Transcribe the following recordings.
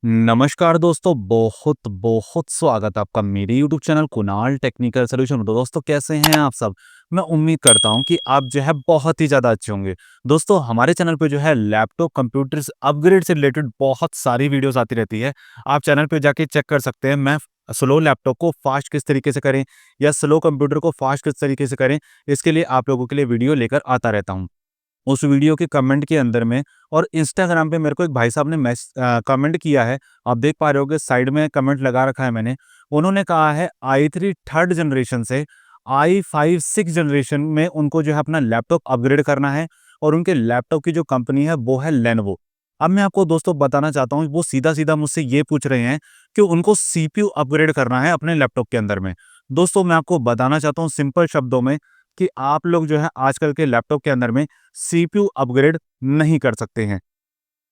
नमस्कार दोस्तों, बहुत बहुत स्वागत है आपका मेरे YouTube channel Kunal technical solution. तो दोस्तों कैसे हैं आप सब? मैं उम्मीद करता हूं कि आप जो है बहुत ही ज़्यादा अच्छे होंगे। दोस्तों हमारे चैनल पे जो है लैपटॉप कंप्यूटर्स अपग्रेड से रिलेटेड बहुत सारी वीडियोस आती रहती है। आप चैनल पे जाके चेक कर सकते हैं। मैं स्लो लैपटॉप को फास्ट किस तरीके से करें या स्लो कंप्यूटर को फास्ट किस तरीके से करें, इसके लिए आप लोगों के लिए वीडियो लेकर आता रहता हूँ। उस वीडियो के कमेंट के अंदर में और इंस्टाग्राम पे मेरे को एक भाई साहब ने कमेंट किया है। आप देख पा रहे होगे साइड में कमेंट लगा रखा है मैंने। उन्होंने कहा है i3 थर्ड जनरेशन से i5 सिक्स जनरेशन में उनको जो है अपना लैपटॉप अपग्रेड करना है और उनके लैपटॉप की जो कंपनी है वो है लेनोवो। अब मैं आपको दोस्तों बताना चाहता हूँ, वो सीधा-सीधा मुझसे ये पूछ रहे हैं कि उनको सीपीयू अपग्रेड करना है अपने लैपटॉप के अंदर में। दोस्तों मैं आपको बताना चाहता हूँ सिंपल शब्दों में कि आप लोग जो है आजकल के लैपटॉप के अंदर में सीपीयू अपग्रेड नहीं कर सकते हैं।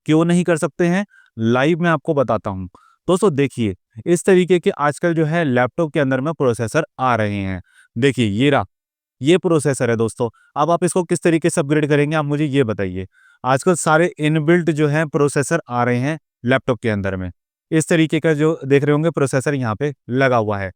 क्यों नहीं कर सकते हैं? लाइव मैं आपको बताता हूँ। दोस्तों देखिए, इस तरीके के आजकल जो है लैपटॉप के अंदर में प्रोसेसर आ रहे हैं। देखिए ये रहा, ये प्रोसेसर है दोस्तों। अब आप इसको किस तरीके से अपग्रेड करेंगे आप मुझे ये बताइए। आजकल सारे इनबिल्ट जो है प्रोसेसर आ रहे हैं लैपटॉप के अंदर में। इस तरीके का जो देख रहे होंगे प्रोसेसर यहाँ पे लगा हुआ है।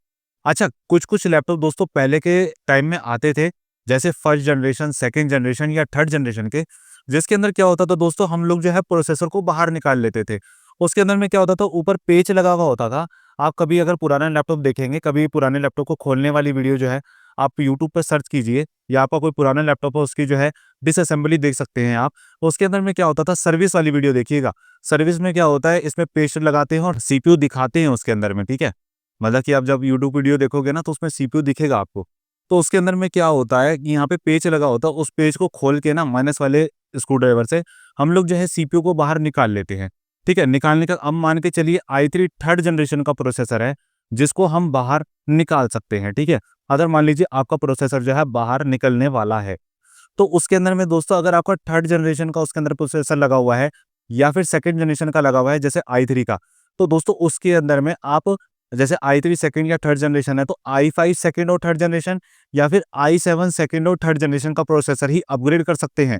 अच्छा, कुछ-कुछ लैपटॉप दोस्तों पहले के टाइम में आते थे, जैसे फर्स्ट जनरेशन, सेकंड जनरेशन या थर्ड जनरेशन के, जिसके अंदर क्या होता था दोस्तों, हम लोग जो है प्रोसेसर को बाहर निकाल लेते थे। उसके अंदर में क्या होता था, ऊपर पेच लगा हुआ होता था। आप कभी अगर पुराना लैपटॉप देखेंगे, कभी पुराने लैपटॉप को खोलने वाली वीडियो जो है आप यूट्यूब पर सर्च कीजिए या आपका कोई पुराना लैपटॉप हो उसकी जो है डिसअसेंबली देख सकते हैं आप। उसके अंदर में क्या होता था, सर्विस वाली वीडियो देखिएगा। सर्विस में क्या होता है, इसमें पेस्ट लगाते हैं और सीपीयू दिखाते हैं उसके अंदर में, ठीक है? मतलब कि आप जब यूट्यूब वीडियो देखोगे ना तो उसमें सीपीयू दिखेगा आपको। तो उसके अंदर में क्या होता है कि यहाँ पे पेच लगा होता है, उस पेच को खोल के ना माइनस वाले स्क्रूड्राइवर से हम लोग जो है सीपीयू को बाहर निकाल लेते हैं। ठीक है? निकालने का अब मान के चलिए i3 थर्ड जनरेशन का प्रोसेसर है, जिसको हम बाहर निकाल सकते हैं, ठीक है? अगर मान लीजिए आपका प्रोसेसर जो है बाहर निकलने वाला है, तो उसके अंदर में दोस्तों अगर आपका थर्ड जनरेशन का उसके अंदर प्रोसेसर लगा हुआ है या फिर सेकंड जनरेशन का लगा हुआ है जैसे i3 का, तो दोस्तों उसके अंदर में आप जैसे i3 सेकंड या थर्ड जनरेशन है तो i5 सेकंड और थर्ड जनरेशन या फिर i7 सेकंड और थर्ड जनरेशन का प्रोसेसर ही अपग्रेड कर सकते हैं।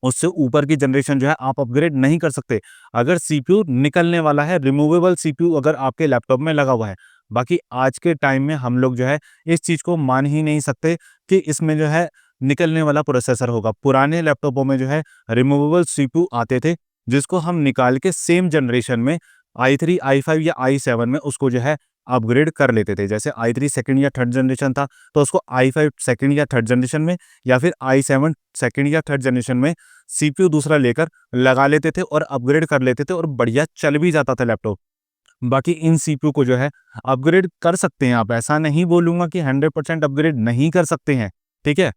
उससे ऊपर की जनरेशन जो है आप अपग्रेड नहीं कर सकते। अगर सीपीयू निकलने वाला है, रिमूवेबल सीपीयू अगर आपके लैपटॉप में लगा हुआ है। बाकी आज के टाइम में हम लोग जो है इस चीज़ को मान ही नहीं सकते कि इसमें जो है निकलने वाला प्रोसेसर होगा। पुराने लैपटॉपों में जो है रिमूवेबल सीपीयू आते थे, जिसको हम निकाल के सेम जनरेशन में i3, i5 या i7 में उसको जो है अपग्रेड कर लेते थे। जैसे i3 सेकंड या थर्ड जनरेशन था, तो उसको i5 सेकंड या थर्ड जनरेशन में या फिर i7 सेकंड या थर्ड जनरेशन में सीपीयू दूसरा लेकर लगा लेते थे और अपग्रेड कर लेते थे और बढ़िया चल भी जाता था लैपटॉप। बाकी इन सीपीयू को जो है अपग्रेड कर सकते हैं आप, ऐसा नहीं बोलूँगा कि 100% अपग्रेड नहीं कर सकते हैं, ठीक है?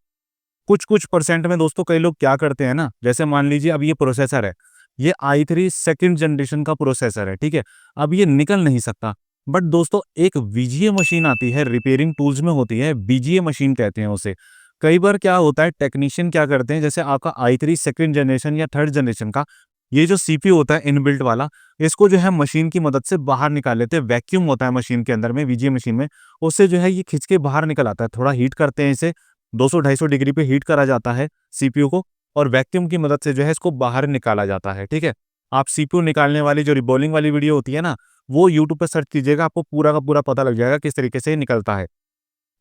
कुछ-कुछ परसेंट में दोस्तों कई लोग क्या करते हैं ना, जैसे मान लीजिए अब ये प्रोसेसर है, ये i3 सेकंड जनरेशन का प्रोसेसर है, ठीक है? अब ये निकल नहीं सकता। बट दोस्तों एक वीजीए मशीन आती है, रिपेयरिंग टूल्स में होती है, बीजीए मशीन कहते हैं उसे। कई बार क्या होता है टेक्नीशियन क्या करते हैं, जैसे आपका i3 सेकंड जनरेशन या थर्ड जनरेशन का ये जो सीपीयू होता है इनबिल्ट वाला, इसको जो है मशीन की मदद से बाहर निकाल लेते हैं। वैक्यूम होता है मशीन के अंदर में, वीजीए मशीन में, उससे जो है ये खींच के बाहर निकल आता है। थोड़ा हीट करते हैं इसे, 200-250 डिग्री पे हीट करा जाता है सीपीयू को और वैक्यूम की मदद से जो है इसको बाहर निकाला जाता है, ठीक है? आप सीपीयू निकालने वाली जो रिबॉलिंग वाली वीडियो होती है ना, वो यूट्यूब पे सर्च कीजिएगा, आपको पूरा का पूरा पता लग जाएगा किस तरीके से ये निकलता है।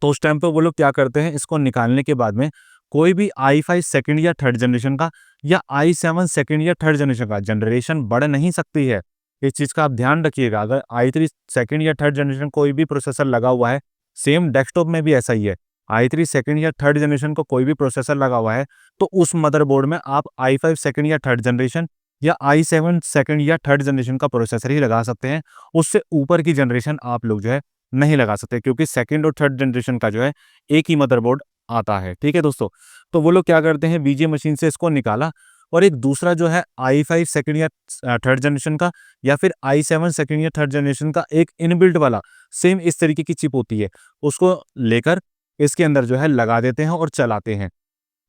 तो उस टाइम पे वो लोग क्या करते हैं, इसको निकालने के बाद में कोई भी i5 सेकंड या थर्ड जनरेशन का या i7 सेकंड या थर्ड जनरेशन का जनरेशन बढ़ नहीं सकती है। इस चीज़ का आप ध्यान रखिएगा। अगर i3 सेकंड या थर्ड जनरेशन कोई भी प्रोसेसर लगा हुआ है, सेम डेस्कटॉप में भी ऐसा ही है। i3 सेकंड या थर्ड जनरेशन का कोई भी प्रोसेसर लगा हुआ है, तो उस मदरबोर्ड में आप i5 सेकंड या थर्ड जनरेशन या i7 सेकंड या थर्ड जनरेशन का प्रोसेसर ही लगा सकते हैं। उससे ऊपर की जनरेशन आप लोग जो है नहीं लगा सकते, क्योंकि सेकंड और थर्ड जनरेशन का जो है एक ही मदरबोर्ड आता है, ठीक है दोस्तों? तो वो लोग क्या करते हैं, बीजीए मशीन से इसको निकाला और एक दूसरा जो है i5 सेकंड या थर्ड जनरेशन का या फिर i7 सेकंड या थर्ड जनरेशन का एक इनबिल्ट वाला सेम इस तरीके की चिप होती है, उसको लेकर इसके अंदर जो है लगा देते हैं और चलाते हैं।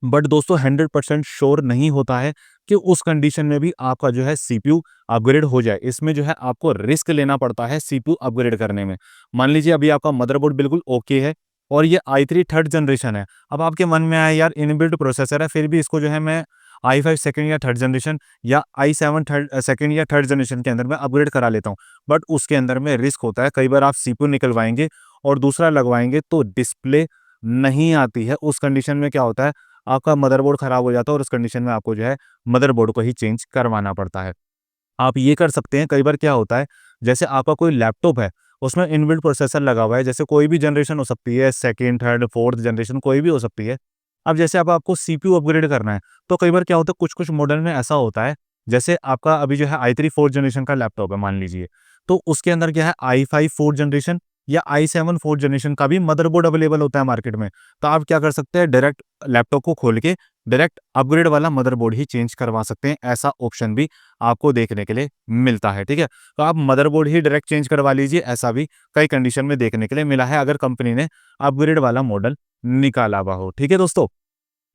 बट दोस्तों 100% श्योर नहीं होता है कि उस कंडीशन में भी आपका जो है सीपीयू अपग्रेड हो जाए। इसमें जो है आपको रिस्क लेना पड़ता है सीपीयू अपग्रेड करने में। मान लीजिए अभी आपका मदरबोर्ड बिल्कुल ओके है और ये i3 थर्ड जनरेशन है। अब आपके मन में आया यार इनबिल्ट प्रोसेसर है, फिर भी इसको जो है मैं i5 सेकंड या थर्ड जनरेशन या i7 सेकंड या थर्ड जनरेशन के अंदर मैं अपग्रेड करा लेता हूँ। बट उसके अंदर में रिस्क होता है, कई बार आप सीपीयू निकलवाएँगे और दूसरा लगवाएँगे तो डिस्प्ले नहीं आती है। उस कंडीशन में क्या होता है, आपका मदरबोर्ड खराब हो जाता है और उस कंडीशन में आपको जो है मदरबोर्ड को ही चेंज करवाना पड़ता है। आप ये कर सकते हैं, कई बार क्या होता है, जैसे आपका कोई लैपटॉप है, उसमें इनबिल्ट प्रोसेसर लगा हुआ है, जैसे कोई भी जनरेशन हो सकती है, सेकंड, थर्ड, फोर्थ जनरेशन कोई भी हो सकती है। अब जैसे अब आपको सीपीयू अपग्रेड करना है, तो कई बार क्या होता है, कुछ-कुछ मॉडल में ऐसा होता है, जैसे आपका अभी जो है i3 4th जनरेशन का लैपटॉप है मान लीजिए, तो उसके अंदर क्या है i5 4th जनरेशन या i7 4th जनरेशन का भी मदरबोर्ड अवेलेबल होता है मार्केट में। तो आप क्या कर सकते हैं, डायरेक्ट लैपटॉप को खोल के डायरेक्ट अपग्रेड वाला मदरबोर्ड ही चेंज करवा सकते हैं, ऐसा ऑप्शन भी आपको देखने के लिए मिलता है, ठीक है? तो आप मदरबोर्ड ही डायरेक्ट चेंज करवा लीजिए, ऐसा भी कई कंडीशन में देखने के लिए मिला है, अगर कंपनी ने अपग्रेड वाला मॉडल निकाला हुआ हो, ठीक है दोस्तों?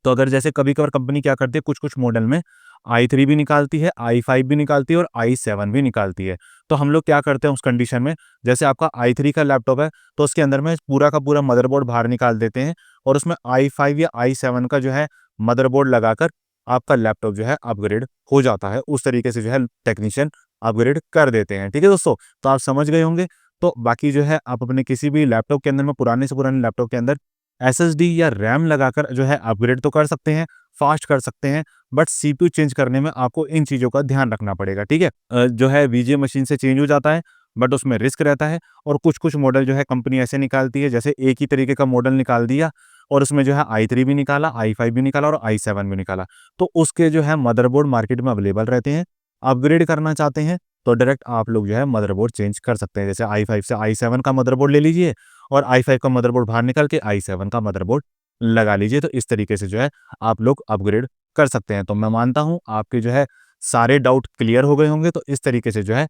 तो अगर जैसे कभी-कभार कंपनी क्या करती है, कुछ-कुछ मॉडल में i3 भी निकालती है, i5 भी निकालती है और i7 भी निकालती है। तो हम लोग क्या करते हैं उस कंडीशन में, जैसे आपका i3 का लैपटॉप है, तो उसके अंदर में पूरा का पूरा मदरबोर्ड बाहर निकाल देते हैं और उसमें i5 या i7 का जो है मदरबोर्ड लगाकर आपका लैपटॉप जो है अपग्रेड हो जाता है। उस तरीके से जो है टेक्नीशियन अपग्रेड कर देते हैं। ठीक है दोस्तों? तो आप समझ गए होंगे। तो बाकी जो है आप अपने किसी भी लैपटॉप के अंदर में पुराने से पुराने लैपटॉप के अंदर एसएसडी या रैम लगाकर जो है अपग्रेड तो कर सकते हैं, फास्ट कर सकते हैं, बट सीपीयू चेंज करने में आपको इन चीज़ों का ध्यान रखना पड़ेगा, ठीक है? जो है वीजीए मशीन से चेंज हो जाता है, बट उसमें रिस्क रहता है और कुछ-कुछ मॉडल जो है कंपनी ऐसे निकालती है, जैसे एक ही तरीके का मॉडल निकाल दिया और उसमें जो है i3 भी निकाला, i5 भी निकाला और i7 भी निकाला। तो उसके जो है मदरबोर्ड मार्केट में अवेलेबल रहते हैं। अपग्रेड करना चाहते हैं, तो डायरेक्ट आप लोग जो है मदरबोर्ड चेंज कर सकते हैं। जैसे i5 से i7 का मदरबोर्ड ले लीजिए और i5 का मदरबोर्ड बाहर निकाल के i7 का मदरबोर्ड लगा लीजिए, तो इस तरीके से जो है आप लोग अपग्रेड कर सकते हैं। तो मैं मानता हूँ आपके जो है सारे डाउट क्लियर हो गए होंगे, तो इस तरीके से जो है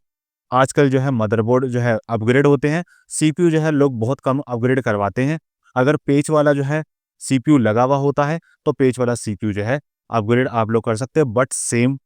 आजकल जो है मदरबोर्ड जो है अपग्रेड होते हैं, सीपीयू जो है लोग बहुत कम अपग्रेड करवाते हैं। अगर पेच वाला जो है सीपीयू लगा हुआ होता है, तो पेच वाला सीपीयू जो है अपग्रेड आप लोग कर सकते हैं, बट सेम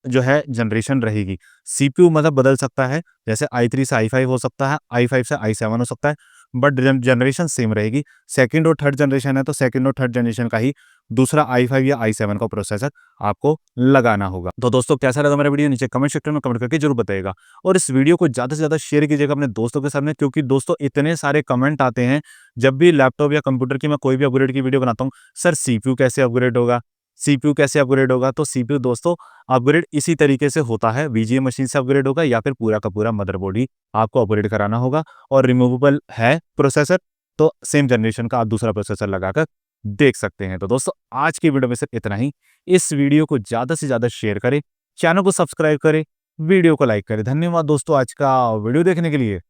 जो है जनरेशन रहेगी। सीपीयू मतलब बदल सकता है, जैसे i3 से i5 हो सकता है, i5 से i7 हो सकता है, बट जनरेशन सेम रहेगी। सेकंड और थर्ड जनरेशन है, तो सेकंड और थर्ड जनरेशन का ही दूसरा i5 या i7 का प्रोसेसर आपको लगाना होगा। तो दोस्तों कैसा लगा मेरा वीडियो, नीचे कमेंट सेक्शन में कमेंट करके जरूर बताइएगा और इस वीडियो को ज़्यादा से ज़्यादा शेयर कीजिएगा अपने दोस्तों के सामने, क्योंकि दोस्तों इतने सारे कमेंट आते हैं जब भी लैपटॉप या कंप्यूटर की मैं कोई भी अपग्रेड की वीडियो बनाता हूँ, सर सीपीयू कैसे अपग्रेड होगा, सीपीयू कैसे अपग्रेड होगा? तो सीपीयू दोस्तों अपग्रेड इसी तरीके से होता है, वीजीए मशीन से अपग्रेड होगा या फिर पूरा का पूरा मदरबोर्ड ही आपको अपग्रेड कराना होगा और रिमूवेबल है प्रोसेसर, तो सेम जनरेशन का आप दूसरा प्रोसेसर लगाकर देख सकते हैं। तो दोस्तों आज की वीडियो में सिर्फ इतना ही। इस वीडियो को ज़्यादा से ज़्यादा शेयर करें, चैनल को सब्सक्राइब करें, वीडियो को लाइक करें। धन्यवाद दोस्तों आज का वीडियो देखने के लिए।